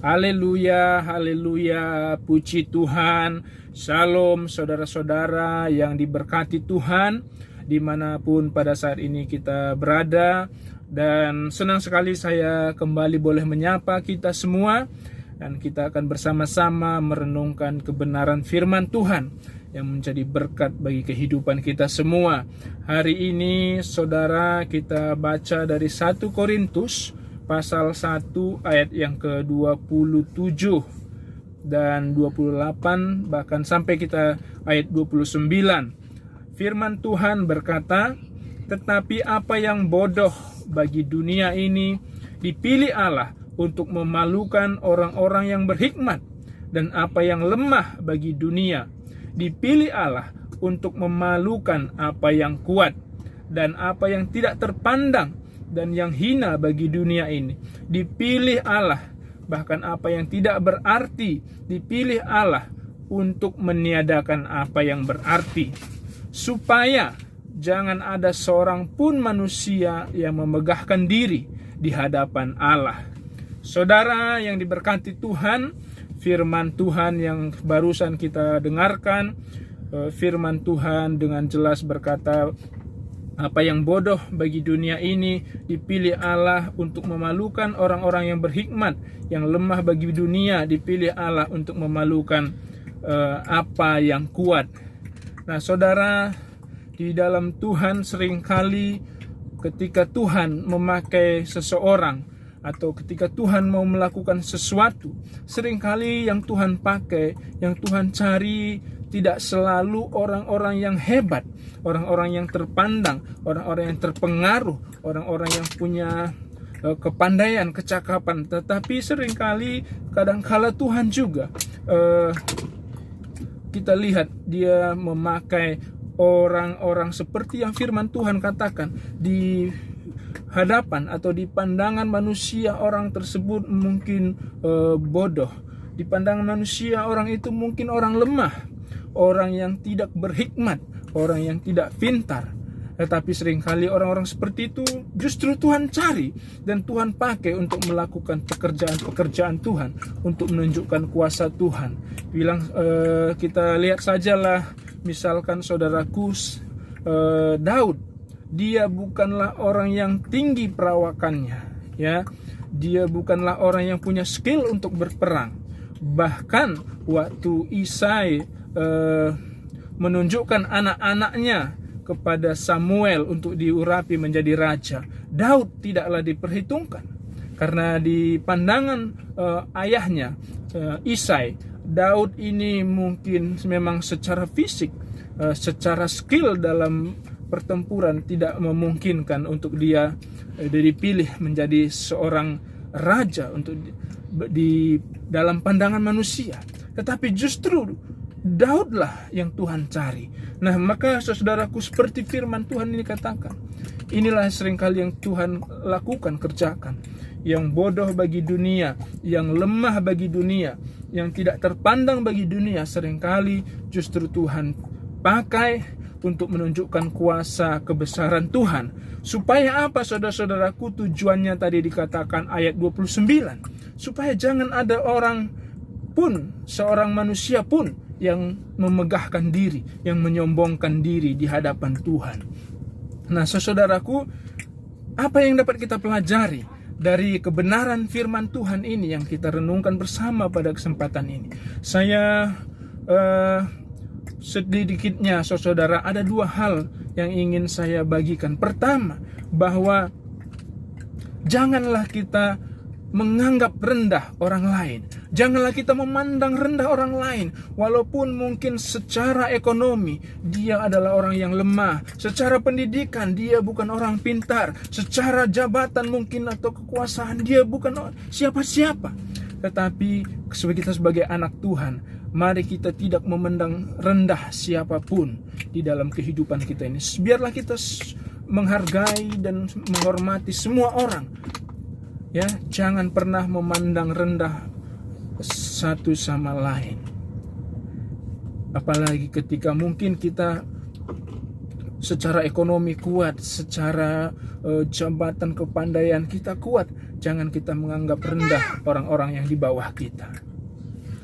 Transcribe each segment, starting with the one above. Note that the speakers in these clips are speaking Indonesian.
Haleluya, haleluya, puji Tuhan. Shalom saudara-saudara yang diberkati Tuhan dimanapun pada saat ini kita berada. Dan senang sekali saya kembali boleh menyapa kita semua. Dan kita akan bersama-sama merenungkan kebenaran firman Tuhan yang menjadi berkat bagi kehidupan kita semua. Hari ini saudara, kita baca dari 1 Korintus pasal 1 ayat yang ke-27 dan 28, bahkan sampai kita ayat 29. Firman Tuhan berkata, "Tetapi apa yang bodoh bagi dunia ini dipilih Allah untuk memalukan orang-orang yang berhikmat, dan apa yang lemah bagi dunia dipilih Allah untuk memalukan apa yang kuat, dan apa yang tidak terpandang dan yang hina bagi dunia ini dipilih Allah, bahkan apa yang tidak berarti dipilih Allah untuk meniadakan apa yang berarti, supaya jangan ada seorang pun manusia yang memegahkan diri di hadapan Allah." Saudara yang diberkati Tuhan, firman Tuhan yang barusan kita dengarkan, firman Tuhan dengan jelas berkata, apa yang bodoh bagi dunia ini dipilih Allah untuk memalukan orang-orang yang berhikmat, yang lemah bagi dunia dipilih Allah untuk memalukan apa yang kuat. Nah saudara, di dalam Tuhan seringkali ketika Tuhan memakai seseorang atau ketika Tuhan mau melakukan sesuatu, seringkali yang Tuhan pakai, yang Tuhan cari tidak selalu orang-orang yang hebat, orang-orang yang terpandang, orang-orang yang terpengaruh, orang-orang yang punya kepandaian, kecakapan. Tetapi seringkali kadangkala Tuhan juga kita lihat dia memakai orang-orang seperti yang firman Tuhan katakan, di hadapan atau di pandangan manusia orang tersebut mungkin bodoh. Di pandangan manusia orang itu mungkin orang lemah, orang yang tidak berhikmat, orang yang tidak pintar. Tetapi seringkali orang-orang seperti itu justru Tuhan cari dan Tuhan pakai untuk melakukan pekerjaan-pekerjaan Tuhan, untuk menunjukkan kuasa Tuhan. Kita lihat sajalah, misalkan saudaraku, Daud, dia bukanlah orang yang tinggi perawakannya, ya. Dia bukanlah orang yang punya skill untuk berperang. Bahkan waktu Isai menunjukkan anak-anaknya kepada Samuel untuk diurapi menjadi raja, Daud tidaklah diperhitungkan. Karena di pandangan ayahnya Isai, Daud ini mungkin memang secara fisik, secara skill dalam pertempuran tidak memungkinkan untuk dia dipilih menjadi seorang raja untuk di dalam pandangan manusia. Tetapi justru Daudlah yang Tuhan cari. Nah maka saudaraku, seperti firman Tuhan ini katakan, inilah seringkali yang Tuhan lakukan, kerjakan. Yang bodoh bagi dunia, yang lemah bagi dunia, yang tidak terpandang bagi dunia, seringkali justru Tuhan pakai untuk menunjukkan kuasa kebesaran Tuhan. Supaya apa saudara-saudaraku? Tujuannya tadi dikatakan ayat 29, supaya jangan ada orang pun, seorang manusia pun yang memegahkan diri, yang menyombongkan diri di hadapan Tuhan. Nah saudaraku, apa yang dapat kita pelajari dari kebenaran firman Tuhan ini yang kita renungkan bersama pada kesempatan ini? Saya sedikitnya saudara, ada dua hal yang ingin saya bagikan. Pertama, bahwa janganlah kita menganggap rendah orang lain. Janganlah kita memandang rendah orang lain, walaupun mungkin secara ekonomi dia adalah orang yang lemah, secara pendidikan dia bukan orang pintar, secara jabatan mungkin atau kekuasaan dia bukan siapa-siapa. Tetapi kita sebagai anak Tuhan, mari kita tidak memandang rendah siapapun di dalam kehidupan kita ini. Biarlah kita menghargai dan menghormati semua orang. Ya, jangan pernah memandang rendah satu sama lain. Apalagi ketika mungkin kita secara ekonomi kuat, secara jabatan kepandaian kita kuat. jangan kita menganggap rendah orang-orang yang di bawah kita.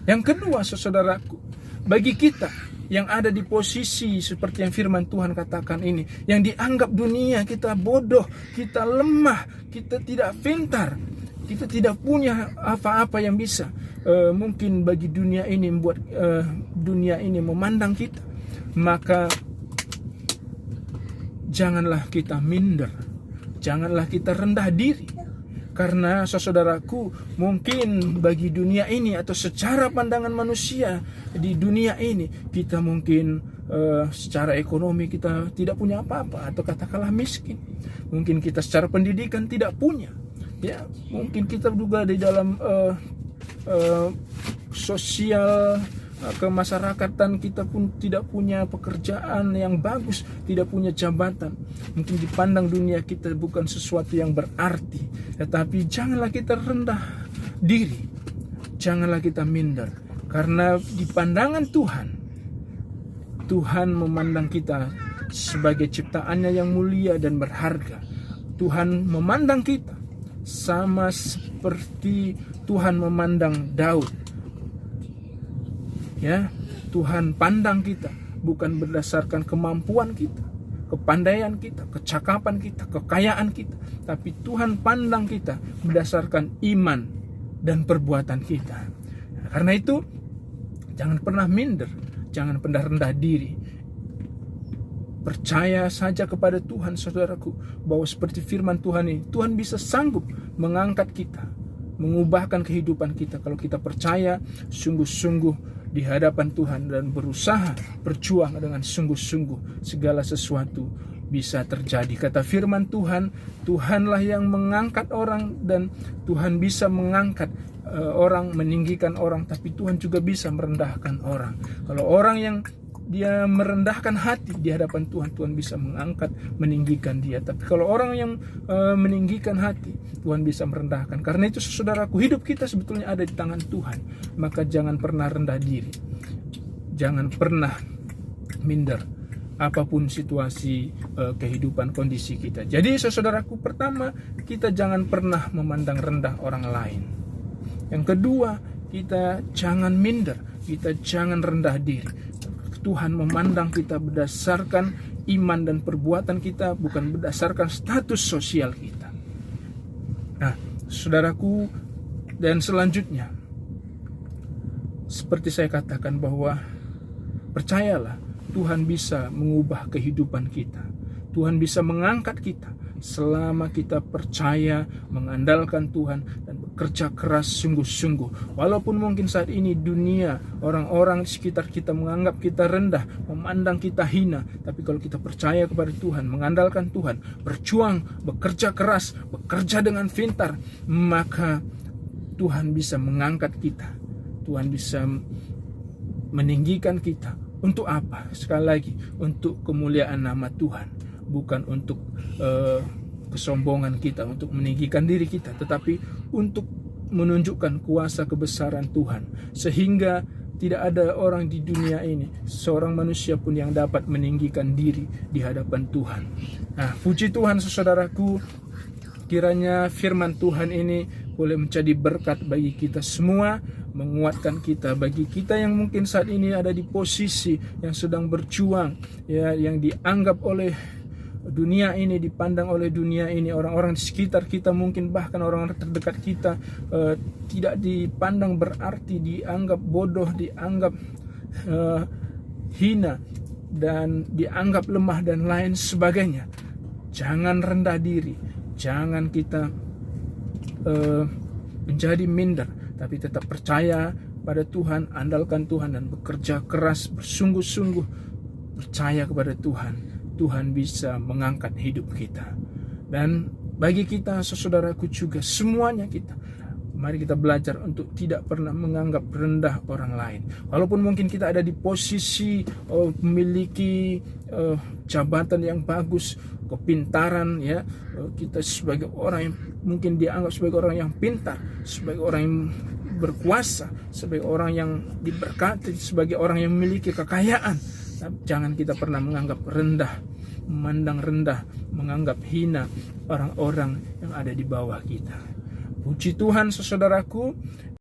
Yang kedua, saudaraku, bagi kita yang ada di posisi seperti yang firman Tuhan katakan ini, yang dianggap dunia kita bodoh, kita lemah, kita tidak pintar, kita tidak punya apa-apa yang bisa mungkin bagi dunia ini membuat dunia ini memandang kita, maka janganlah kita minder, janganlah kita rendah diri. Karena saudaraku, mungkin bagi dunia ini atau secara pandangan manusia di dunia ini, kita mungkin secara ekonomi kita tidak punya apa-apa, atau katakanlah miskin. Mungkin kita secara pendidikan tidak punya. Ya, mungkin kita juga di dalam sosial kemasyarakatan kita pun tidak punya pekerjaan yang bagus, tidak punya jabatan. Mungkin dipandang dunia kita bukan sesuatu yang berarti. Tetapi janganlah kita rendah diri, janganlah kita minder. Karena di pandangan Tuhan, Tuhan memandang kita sebagai ciptaannya yang mulia dan berharga. Tuhan memandang kita sama seperti Tuhan memandang Daud. Ya, Tuhan pandang kita bukan berdasarkan kemampuan kita, kepandaian kita, kecakapan kita, kekayaan kita, tapi Tuhan pandang kita berdasarkan iman dan perbuatan kita. Karena itu, jangan pernah minder, jangan pernah rendah diri. Percaya saja kepada Tuhan, saudaraku, bahwa seperti firman Tuhan ini, Tuhan bisa sanggup mengangkat kita, mengubahkan kehidupan kita kalau kita percaya sungguh-sungguh di hadapan Tuhan dan berusaha berjuang dengan sungguh-sungguh. Segala sesuatu bisa terjadi. Kata firman Tuhan, Tuhanlah yang mengangkat orang, dan Tuhan bisa mengangkat orang, meninggikan orang, tapi Tuhan juga bisa merendahkan orang. Kalau orang yang dia merendahkan hati di hadapan Tuhan, Tuhan bisa mengangkat, meninggikan dia. Tapi kalau orang yang meninggikan hati, Tuhan bisa merendahkan. Karena itu, saudaraku, hidup kita sebetulnya ada di tangan Tuhan. Maka jangan pernah rendah diri, jangan pernah minder apapun situasi kehidupan, kondisi kita. Jadi saudaraku, pertama, kita jangan pernah memandang rendah orang lain. Yang kedua, kita jangan minder, kita jangan rendah diri. Tuhan memandang kita berdasarkan iman dan perbuatan kita, bukan berdasarkan status sosial kita. Nah, saudaraku, dan selanjutnya, seperti saya katakan bahwa percayalah, Tuhan bisa mengubah kehidupan kita. Tuhan bisa mengangkat kita selama kita percaya, mengandalkan Tuhan, dan bekerja keras sungguh-sungguh. Walaupun mungkin saat ini dunia, orang-orang di sekitar kita menganggap kita rendah, memandang kita hina, tapi kalau kita percaya kepada Tuhan, mengandalkan Tuhan, berjuang, bekerja keras, bekerja dengan pintar, maka Tuhan bisa mengangkat kita. Tuhan bisa meninggikan kita. Untuk apa? Sekali lagi, untuk kemuliaan nama Tuhan. Bukan untuk kesombongan kita, untuk meninggikan diri kita, tetapi untuk menunjukkan kuasa kebesaran Tuhan, sehingga tidak ada orang di dunia ini, seorang manusia pun yang dapat meninggikan diri di hadapan Tuhan. Nah, puji Tuhan, saudaraku, kiranya firman Tuhan ini boleh menjadi berkat bagi kita semua, menguatkan kita, bagi kita yang mungkin saat ini ada di posisi yang sedang berjuang, ya, yang dianggap oleh dunia ini, dipandang oleh dunia ini, orang-orang di sekitar kita, mungkin bahkan orang-orang terdekat kita tidak dipandang berarti, dianggap bodoh, dianggap hina, dan dianggap lemah dan lain sebagainya. Jangan rendah diri, jangan kita menjadi minder, tapi tetap percaya pada Tuhan, andalkan Tuhan, dan bekerja keras, bersungguh-sungguh percaya kepada Tuhan. Tuhan bisa mengangkat hidup kita. Dan bagi kita, saudaraku, juga semuanya kita, mari kita belajar untuk tidak pernah menganggap rendah orang lain. Walaupun mungkin kita ada di posisi memiliki jabatan yang bagus, kepintaran, ya, kita sebagai orang yang mungkin dianggap sebagai orang yang pintar, sebagai orang yang berkuasa, sebagai orang yang diberkati, sebagai orang yang memiliki kekayaan. Jangan kita pernah menganggap rendah, memandang rendah, menganggap hina orang-orang yang ada di bawah kita. Puji Tuhan saudaraku,